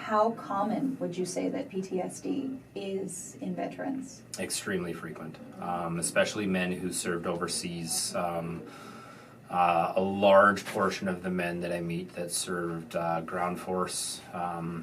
how common would you say that PTSD is in veterans? Extremely frequent, especially men who served overseas. A large portion of the men that I meet that served ground force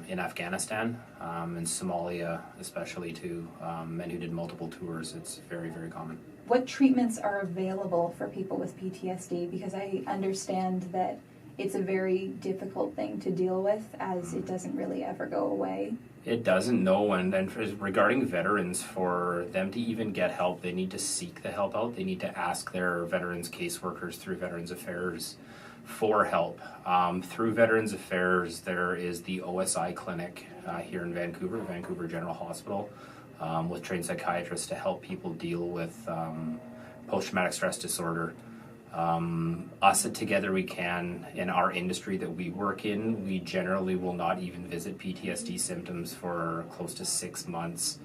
in Afghanistan and Somalia, especially to men who did multiple tours, it's very, very common. What treatments are available for people with PTSD? Because I understand that it's a very difficult thing to deal with, as it doesn't really ever go away. It doesn't, no, and regarding veterans, for them to even get help, they need to seek the help out. They need to ask their veterans caseworkers through Veterans Affairs for help. Through Veterans Affairs, there is the OSI clinic here in Vancouver General Hospital, with trained psychiatrists to help people deal with post-traumatic stress disorder. Us at Together We Can, in our industry that we work in, we generally will not even visit PTSD symptoms for close to 6 months.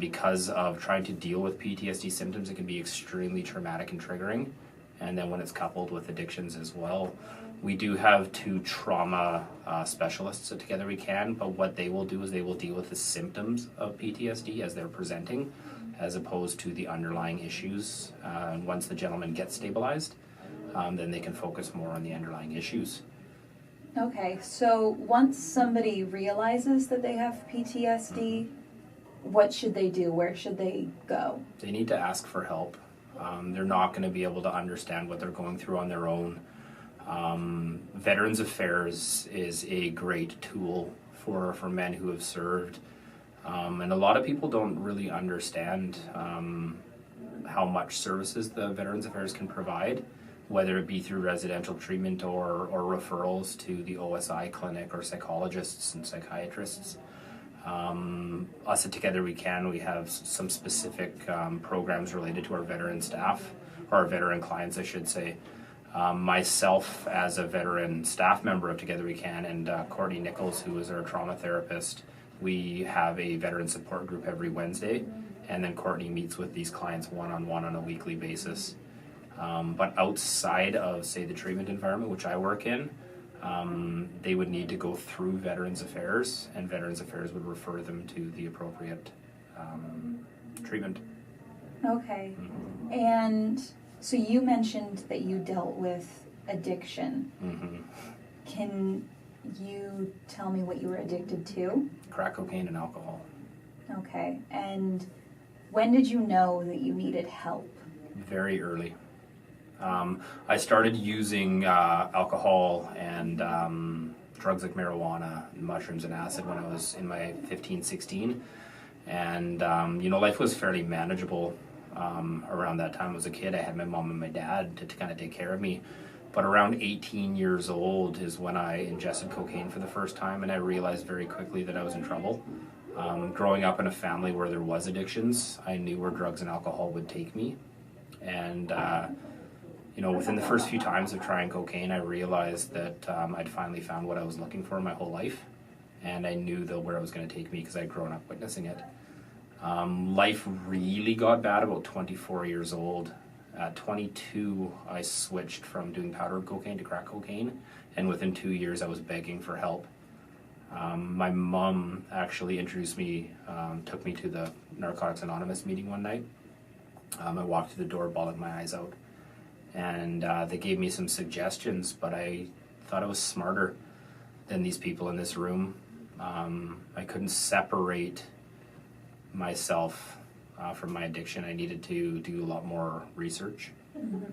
Because of trying to deal with PTSD symptoms, it can be extremely traumatic and triggering. And then when it's coupled with addictions as well. We do have 2 trauma specialists at Together We Can, but what they will do is they will deal with the symptoms of PTSD as they're presenting, as opposed to the underlying issues. And once the gentleman gets stabilized, then they can focus more on the underlying issues. Okay, so once somebody realizes that they have PTSD, what should they do? Where should they go? They need to ask for help. They're not going to be able to understand what they're going through on their own. Veterans Affairs is a great tool for men who have served. And a lot of people don't really understand how much services the Veterans Affairs can provide, whether it be through residential treatment or referrals to the OSI clinic or psychologists and psychiatrists. Us at Together We Can, we have some specific programs related to our veteran staff, or our veteran clients, I should say. Myself, as a veteran staff member of Together We Can, and Courtney Nichols, who is our trauma therapist, we have a veteran support group every Wednesday, and then Courtney meets with these clients one-on-one on a weekly basis. But outside of, say, the treatment environment, which I work in, they would need to go through Veterans Affairs, and Veterans Affairs would refer them to the appropriate treatment. Okay. And so you mentioned that you dealt with addiction. Mm-hmm. Can you tell me what you were addicted to? Crack cocaine and alcohol. Okay. And when did you know that you needed help? Very early. I started using alcohol and drugs like marijuana, mushrooms, and acid when I was in my 15, 16. And, life was fairly manageable around that time. As a kid, I had my mom and my dad to kind of take care of me. But around 18 years old is when I ingested cocaine for the first time, and I realized very quickly that I was in trouble. Growing up in a family where there was addictions, I knew where drugs and alcohol would take me. And, within the first few times of trying cocaine, I realized that I'd finally found what I was looking for my whole life. And I knew where it was going to take me because I'd grown up witnessing it. Life really got bad about 24 years old. At 22, I switched from doing powdered cocaine to crack cocaine, and within 2 years, I was begging for help. My mom actually introduced me, took me to the Narcotics Anonymous meeting one night. I walked through the door, bawling my eyes out, and they gave me some suggestions, but I thought I was smarter than these people in this room. I couldn't separate myself from my addiction. I needed to do a lot more research,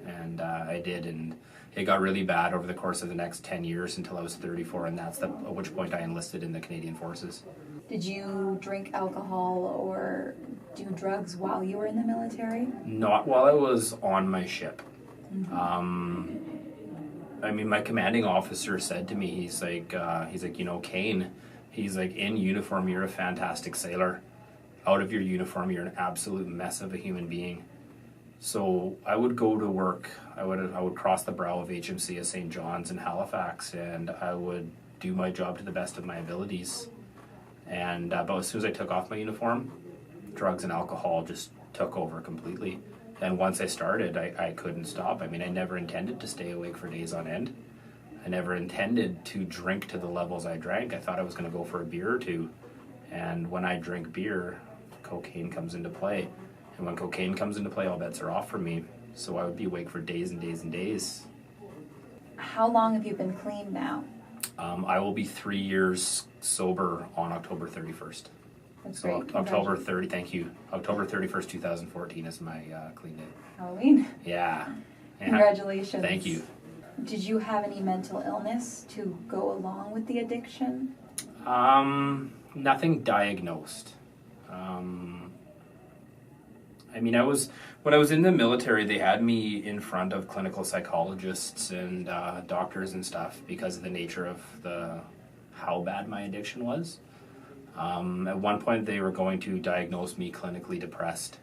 and I did, and it got really bad over the course of the next 10 years until I was 34, and that's at which point I enlisted in the Canadian Forces. Did you drink alcohol or do drugs while you were in the military? Not while I was on my ship. My commanding officer said to me, he's like, Cain, he's like, in uniform, you're a fantastic sailor. Out of your uniform, you're an absolute mess of a human being. So I would go to work, I would cross the brow of HMC at St. John's in Halifax, and I would do my job to the best of my abilities. And but as soon as I took off my uniform, drugs and alcohol just took over completely. And once I started, I couldn't stop. I never intended to stay awake for days on end. I never intended to drink to the levels I drank. I thought I was going to go for a beer or two. And when I drink beer, cocaine comes into play. And when cocaine comes into play, all bets are off for me. So I would be awake for days and days and days. How long have you been clean now? I will be 3 years sober on October 31st. That's So great. October 30, thank you. October 31st, 2014 is my clean day. Halloween. Yeah. Congratulations. Thank you. Did you have any mental illness to go along with the addiction? Nothing diagnosed. When I was in the military, they had me in front of clinical psychologists and doctors and stuff because of the nature of how bad my addiction was. At one point, they were going to diagnose me clinically depressed,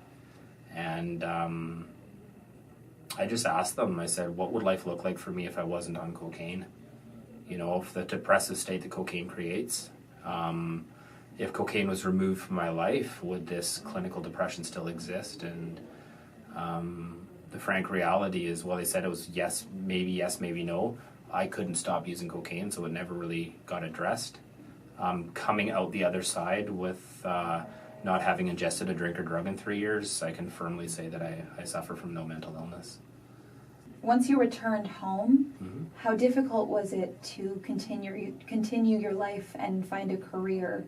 and I just asked them. I said, "What would life look like for me if I wasn't on cocaine? If the depressive state that cocaine creates." If cocaine was removed from my life, would this clinical depression still exist? And the frank reality is, well, they said it was yes, maybe no. I couldn't stop using cocaine, so it never really got addressed. Coming out the other side with not having ingested a drink or drug in 3 years, I can firmly say that I suffer from no mental illness. Once you returned home, Mm-hmm. how difficult was it to continue your life and find a career?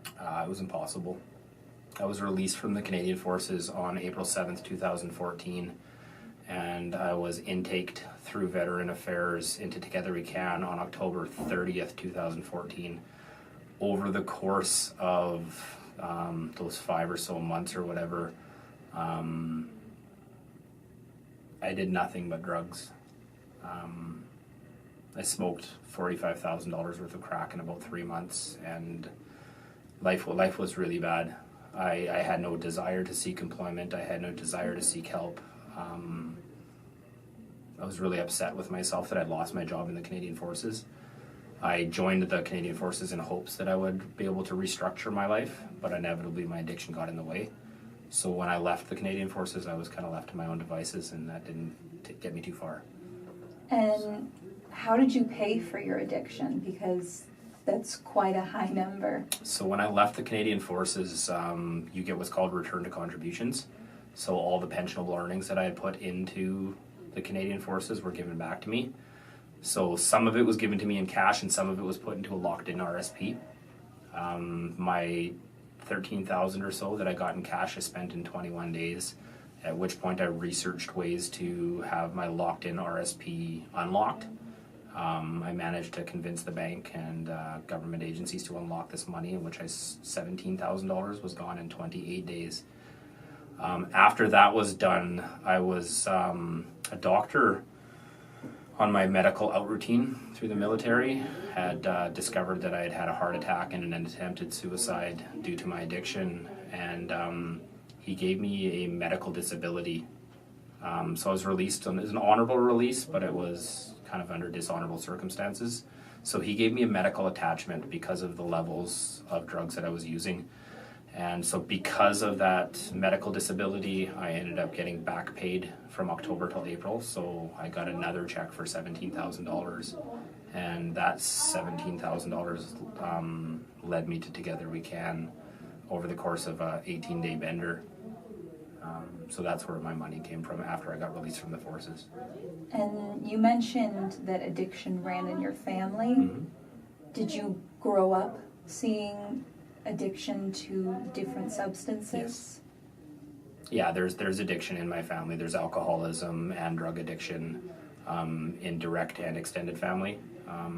It was impossible. I was released from the Canadian Forces on April 7th, 2014, and I was intaked through Veteran Affairs into Together We Can on October 30th, 2014. Over the course of those 5 or so months or whatever, I did nothing but drugs. I smoked $45,000 worth of crack in about 3 months, and life was really bad. I had no desire to seek employment. I had no desire to seek help. I was really upset with myself that I'd lost my job in the Canadian Forces. I joined the Canadian Forces in hopes that I would be able to restructure my life, but inevitably my addiction got in the way. So when I left the Canadian Forces, I was kind of left to my own devices, and that didn't get me too far. And how did you pay for your addiction? Because that's quite a high number. So when I left the Canadian Forces, you get what's called return to contributions. So all the pensionable earnings that I had put into the Canadian Forces were given back to me. So some of it was given to me in cash, and some of it was put into a locked-in RSP. My $13,000 or so that I got in cash I spent in 21 days, at which point I researched ways to have my locked-in RSP unlocked. I managed to convince the bank and government agencies to unlock this money, in which $17,000 was gone in 28 days. After that was done, I was a doctor on my medical out routine through the military, had discovered that I had had a heart attack and an attempted suicide due to my addiction, and he gave me a medical disability. So I was released. It was an honorable release, but it was kind of under dishonorable circumstances. So he gave me a medical attachment because of the levels of drugs that I was using. And so because of that medical disability, I ended up getting back paid from October till April. So I got another check for $17,000. And that $17,000 led me to Together We Can over the course of an 18-day bender. So that's where my money came from after I got released from the forces. And you mentioned that addiction ran in your family. Mm-hmm. Did you grow up seeing addiction to different substances? Yes. Yeah, there's addiction in my family. There's alcoholism and drug addiction in direct and extended family. I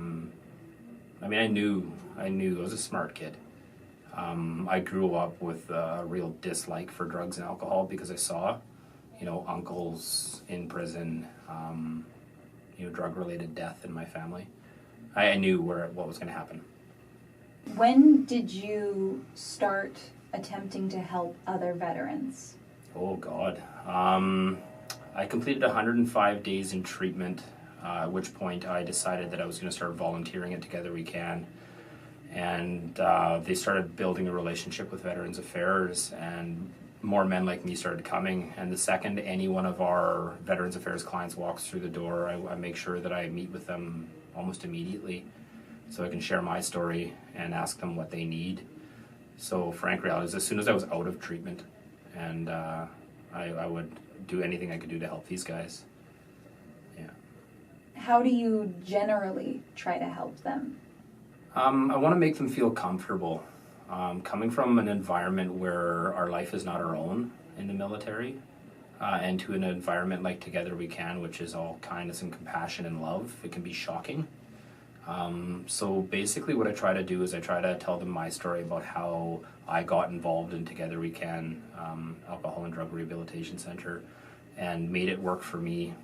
knew I was a smart kid. I grew up with a real dislike for drugs and alcohol because I saw, uncles in prison, drug-related death in my family. I knew what was going to happen. When did you start attempting to help other veterans? Oh, God. I completed 105 days in treatment, at which point I decided that I was going to start volunteering at Together We Can. And they started building a relationship with Veterans Affairs, and more men like me started coming. And the second any one of our Veterans Affairs clients walks through the door, I make sure that I meet with them almost immediately, so I can share my story and ask them what they need. So frank reality is, as soon as I was out of treatment, and I would do anything I could do to help these guys. Yeah. How do you generally try to help them? I want to make them feel comfortable. Coming from an environment where our life is not our own in the military, and to an environment like Together We Can, which is all kindness and compassion and love, it can be shocking. So basically what I try to do is I try to tell them my story about how I got involved in Together We Can, Alcohol and Drug Rehabilitation Center, and made it work for me.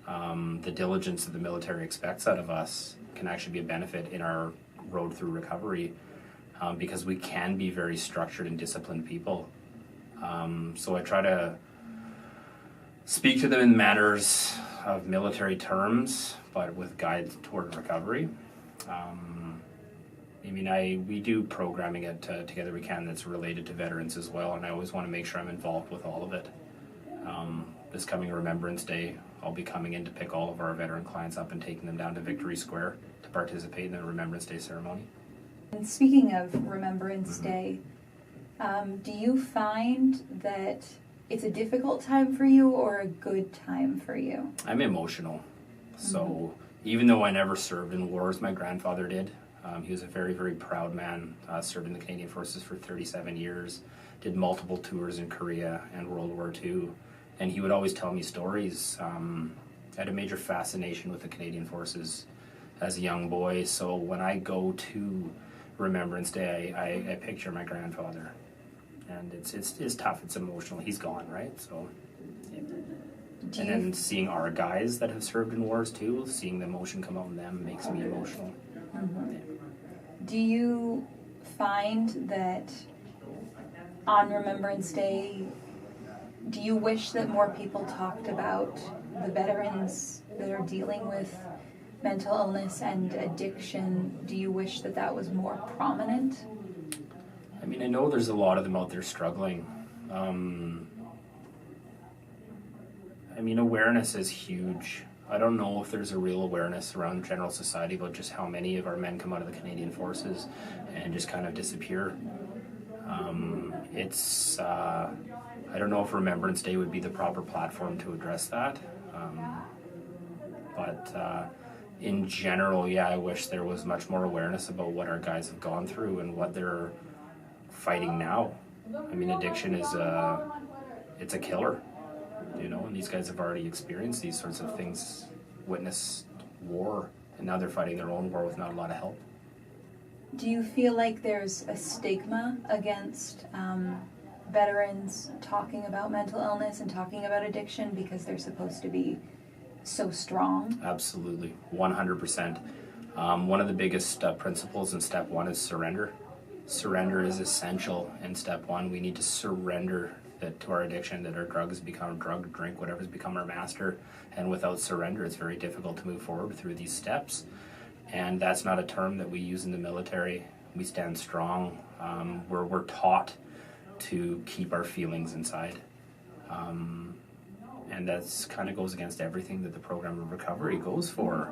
The diligence that the military expects out of us can actually be a benefit in our road through recovery, because we can be very structured and disciplined people. So I try to speak to them in manners of military terms, but with guides toward recovery. We do programming at Together We Can that's related to veterans as well, and I always want to make sure I'm involved with all of it. This coming Remembrance Day, I'll be coming in to pick all of our veteran clients up and taking them down to Victory Square to participate in the Remembrance Day ceremony. And speaking of Remembrance Day, do you find that it's a difficult time for you or a good time for you? I'm emotional. So even though I never served in wars, my grandfather did. He was a very, very proud man, served in the Canadian Forces for 37 years, did multiple tours in Korea and World War II. And he would always tell me stories. I had a major fascination with the Canadian Forces as a young boy. So when I go to Remembrance Day, I picture my grandfather. And it's tough, it's emotional. He's gone, right? So, yeah. And then seeing our guys that have served in wars too, seeing the emotion come out in them makes me emotional. Mm-hmm. Yeah. Do you find that on Remembrance Day, do you wish that more people talked about the veterans that are dealing with mental illness and addiction? Do you wish that that was more prominent? I know there's a lot of them out there struggling. Awareness is huge. I don't know if there's a real awareness around general society about just how many of our men come out of the Canadian Forces and just kind of disappear. I don't know if Remembrance Day would be the proper platform to address that. But in general, yeah, I wish there was much more awareness about what our guys have gone through and what they're fighting now. Addiction is it's a killer, and these guys have already experienced these sorts of things, witnessed war, and now they're fighting their own war with not a lot of help. Do you feel like there's a stigma against veterans talking about mental illness and talking about addiction because they're supposed to be so strong? Absolutely, 100%. One of the biggest principles in step one is surrender. Surrender is essential in step one. We need to surrender that to our addiction, that our drugs become drug, drink, whatever's become our master. And without surrender, it's very difficult to move forward through these steps. And that's not a term that we use in the military. We stand strong. We're taught to keep our feelings inside. And that's kind of goes against everything that the program of recovery goes for.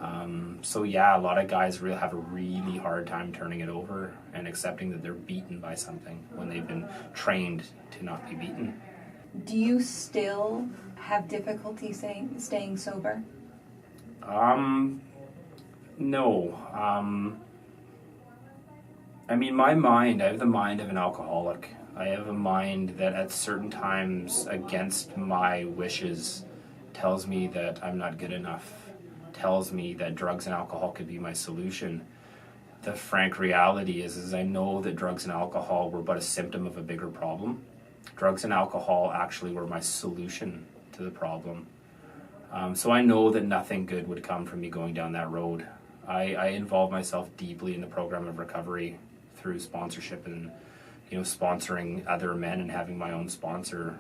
A lot of guys have a really hard time turning it over and accepting that they're beaten by something when they've been trained to not be beaten. Do you still have difficulty staying sober? No. My mind, I have the mind of an alcoholic. I have a mind that at certain times, against my wishes, tells me that I'm not good enough, tells me that drugs and alcohol could be my solution. The frank reality is I know that drugs and alcohol were but a symptom of a bigger problem. Drugs and alcohol actually were my solution to the problem. So I know that nothing good would come from me going down that road. I involve myself deeply in the program of recovery through sponsorship and sponsoring other men and having my own sponsor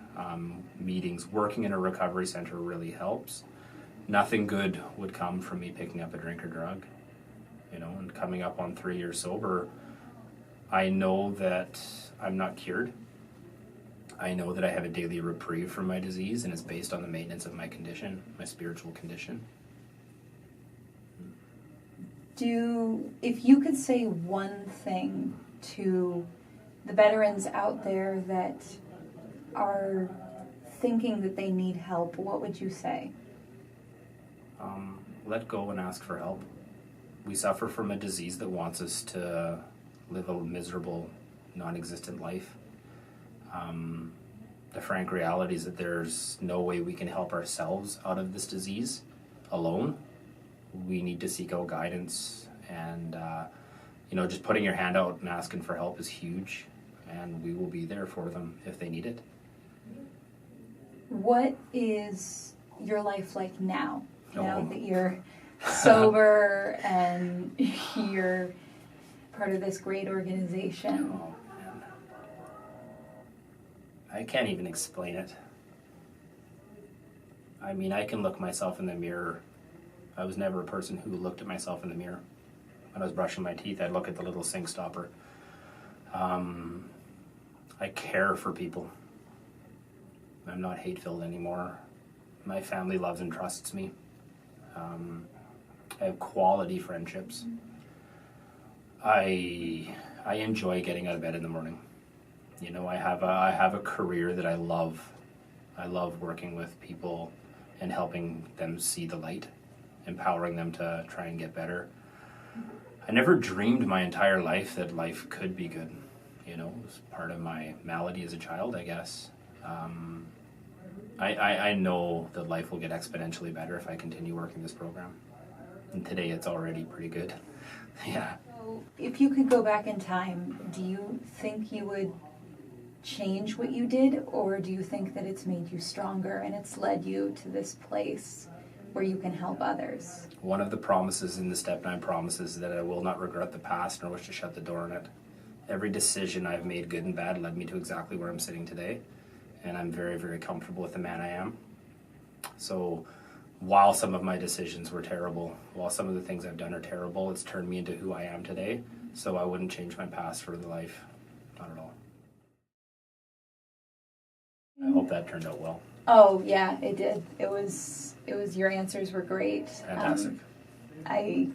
meetings. Working in a recovery center really helps. Nothing good would come from me picking up a drink or drug. And coming up on 3 years sober, I know that I'm not cured. I know that I have a daily reprieve from my disease, and it's based on the maintenance of my condition, my spiritual condition. If you could say one thing to the veterans out there that are thinking that they need help, what would you say? Let go and ask for help. We suffer from a disease that wants us to live a miserable, non-existent life. The frank reality is that there's no way we can help ourselves out of this disease alone. We need to seek out guidance, and just putting your hand out and asking for help is huge, and we will be there for them if they need it. What is your life like now? Now that you're sober and you're part of this great organization? Oh, man. I can't even explain it. I mean, I can look myself in the mirror. I was never a person who looked at myself in the mirror. When I was brushing my teeth, I'd look at the little sink stopper. I care for people. I'm not hate-filled anymore. My family loves and trusts me. I have quality friendships. I enjoy getting out of bed in the morning. I have a career that I love. I love working with people and helping them see the light, empowering them to try and get better. I never dreamed my entire life that life could be good. It was part of my malady as a child, I guess. I know that life will get exponentially better if I continue working this program. And today it's already pretty good. Yeah. So if you could go back in time, do you think you would change what you did, or do you think that it's made you stronger and it's led you to this place where you can help others? One of the promises in the Step 9 promises is that I will not regret the past nor wish to shut the door on it. Every decision I've made, good and bad, led me to exactly where I'm sitting today. And I'm very, very comfortable with the man I am. So while some of my decisions were terrible, while some of the things I've done are terrible, it's turned me into who I am today. So I wouldn't change my past for the life. Not at all. I hope that turned out well. Oh, yeah, it did. It was your answers were great. Fantastic. I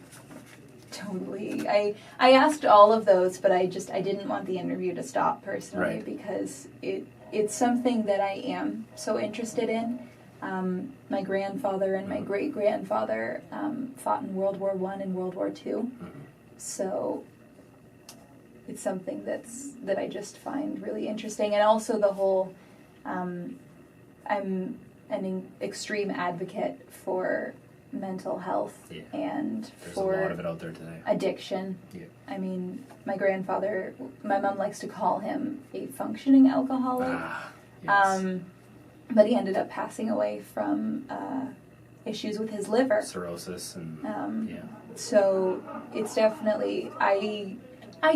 asked all of those, but I didn't want the interview to stop personally, right, because it's something that I am so interested in. My grandfather and my great-grandfather fought in World War I and World War II. Mm-hmm. So it's something that I just find really interesting. And also the whole, I'm an extreme advocate for mental health, yeah, and there's for a lot of it out there today. Addiction. Yeah. I mean, my mom likes to call him a functioning alcoholic. Yes. But he ended up passing away from issues with his liver. Cirrhosis and yeah. So it's definitely, I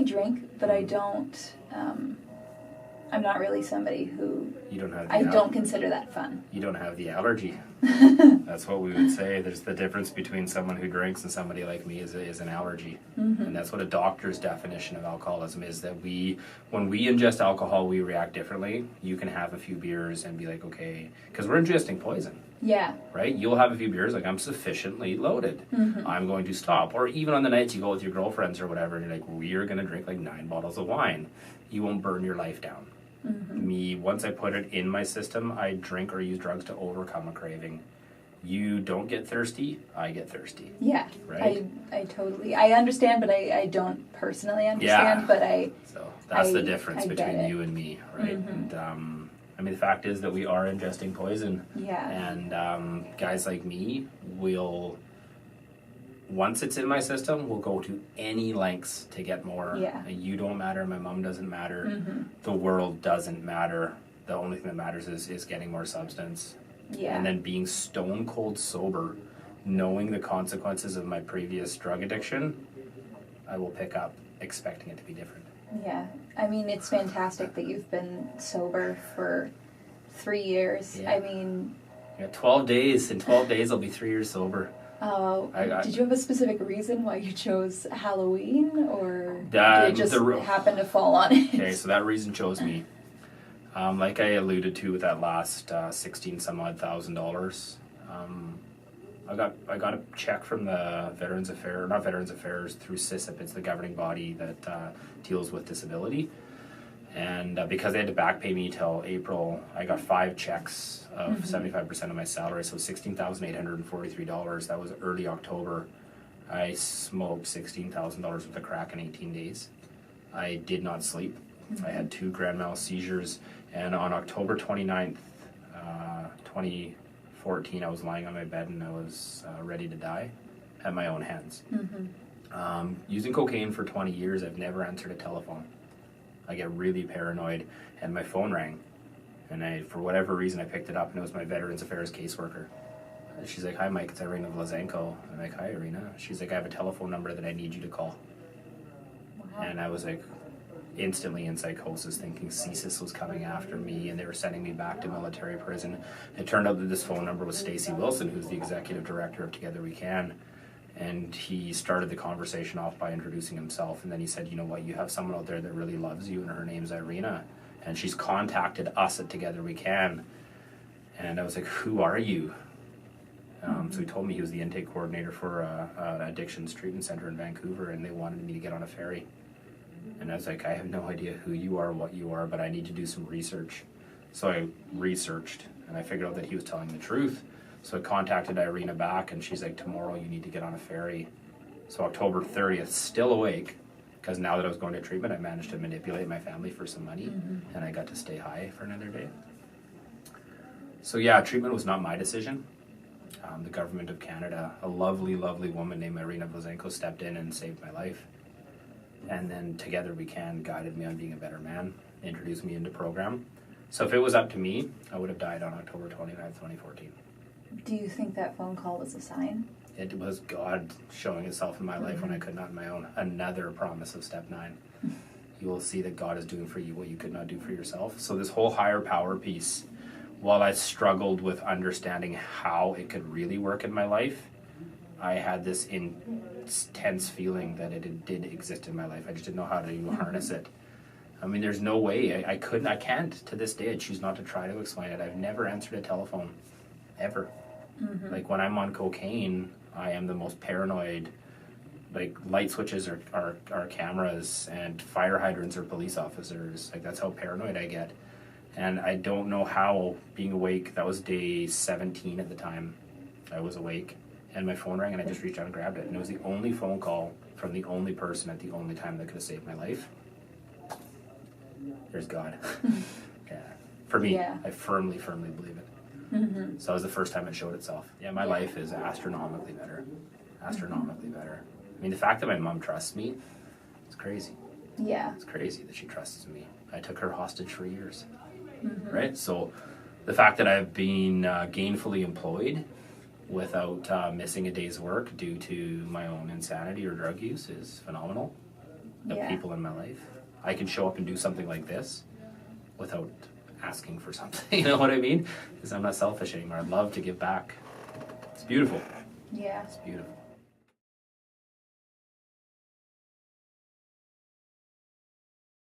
drink, but I don't, I'm not really somebody who, I don't consider that fun. You don't have the allergy. That's what we would say. There's the difference between someone who drinks and somebody like me is an allergy. Mm-hmm. And that's what a doctor's definition of alcoholism is, that when we ingest alcohol, we react differently. You can have a few beers and be like, okay, because we're ingesting poison. Yeah. Right? You'll have a few beers, like, I'm sufficiently loaded. Mm-hmm. I'm going to stop. Or even on the nights you go with your girlfriends or whatever, and you're like, we are going to drink like 9 bottles of wine. You won't burn your life down. Mm-hmm. Me, once I put it in my system, I drink or use drugs to overcome a craving. You don't get thirsty, I get thirsty. Yeah, right. I totally, I understand, but I don't personally understand. Yeah. But so that's the difference between you and me, right? Mm-hmm. And I mean, the fact is that we are ingesting poison. Yeah. And guys like me will, once it's in my system, we'll go to any lengths to get more. Yeah. You don't matter, my mom doesn't matter, mm-hmm. the world doesn't matter. The only thing that matters is getting more substance. Yeah. And then being stone cold sober, knowing the consequences of my previous drug addiction, I will pick up expecting it to be different. Yeah. I mean, it's fantastic that you've been sober for 3 years. Yeah. I mean... Yeah, 12 days. In 12 days, I'll be 3 years sober. Oh, did you have a specific reason why you chose Halloween, or did it just happen to fall on it? Okay, so that reason chose me. Like I alluded to with that last $16 some odd thousand, I got a check from the not Veterans Affairs, through CISIP. It's the governing body that deals with disability. And because they had to back pay me till April, I got 5 checks of 75% of my salary, so $16,843. That was early October. I smoked $16,000 worth of crack in 18 days. I did not sleep. I had 2 grand mal seizures, and on October 29th, 2014, I was lying on my bed and I was ready to die at my own hands. Using cocaine for 20 years, I've never answered a telephone. I get really paranoid, and my phone rang, and for whatever reason, I picked it up, and it was my Veterans Affairs caseworker. And she's like, "Hi, Mike, it's Irina Vlasenko." I'm like, "Hi, Irina." She's like, "I have a telephone number that I need you to call." Wow. And I was like, instantly in psychosis, thinking CSIS was coming after me, and they were sending me back to military prison. It turned out that this phone number was Stacy Wilson, who's the executive director of Together We Can. And he started the conversation off by introducing himself, and then he said, "You know what, you have someone out there that really loves you, and her name's Irina, and she's contacted us at Together We Can." And I was like, "Who are you?" So he told me he was the intake coordinator for an addictions treatment center in Vancouver, and they wanted me to get on a ferry. And I was like, "I have no idea who you are, what you are, but I need to do some research." So I researched, and I figured out that he was telling the truth. So I contacted Irina back, and she's like, "Tomorrow you need to get on a ferry." So October 30th, still awake, because now that I was going to treatment, I managed to manipulate my family for some money, and I got to stay high for another day. So yeah, treatment was not my decision. The government of Canada, a lovely, lovely woman named Irina Vlasenko, stepped in and saved my life. And then Together We Can guided me on being a better man, introduced me into program. So if it was up to me, I would have died on October 29th, 2014. Do you think that phone call was a sign? It was God showing himself in my life when I could not on my own. Another promise of step 9. You will see that God is doing for you what you could not do for yourself. So this whole higher power piece, while I struggled with understanding how it could really work in my life, I had this intense feeling that it did exist in my life. I just didn't know how to harness it. I mean, there's no way. I can't, to this day, I choose not to try to explain it. I've never answered a telephone, ever. Like, when I'm on cocaine, I am the most paranoid. Like, light switches are cameras, and fire hydrants are police officers. Like, that's how paranoid I get. And I don't know how, being awake, that was day 17 at the time, I was awake, and my phone rang, and I just reached out and grabbed it. And it was the only phone call from the only person at the only time that could have saved my life. There's God. Yeah. For me, I firmly believe it. So that was the first time it showed itself. Yeah, my life is astronomically better. Astronomically better. I mean, the fact that my mom trusts me, it's crazy. Yeah. It's crazy that she trusts me. I took her hostage for years. Right? So the fact that I've been gainfully employed without missing a day's work due to my own insanity or drug use is phenomenal. The people in my life. I can show up and do something like this without asking for something. You know what I mean? Because I'm not selfish anymore. I love to give back. It's beautiful. Yeah. It's beautiful.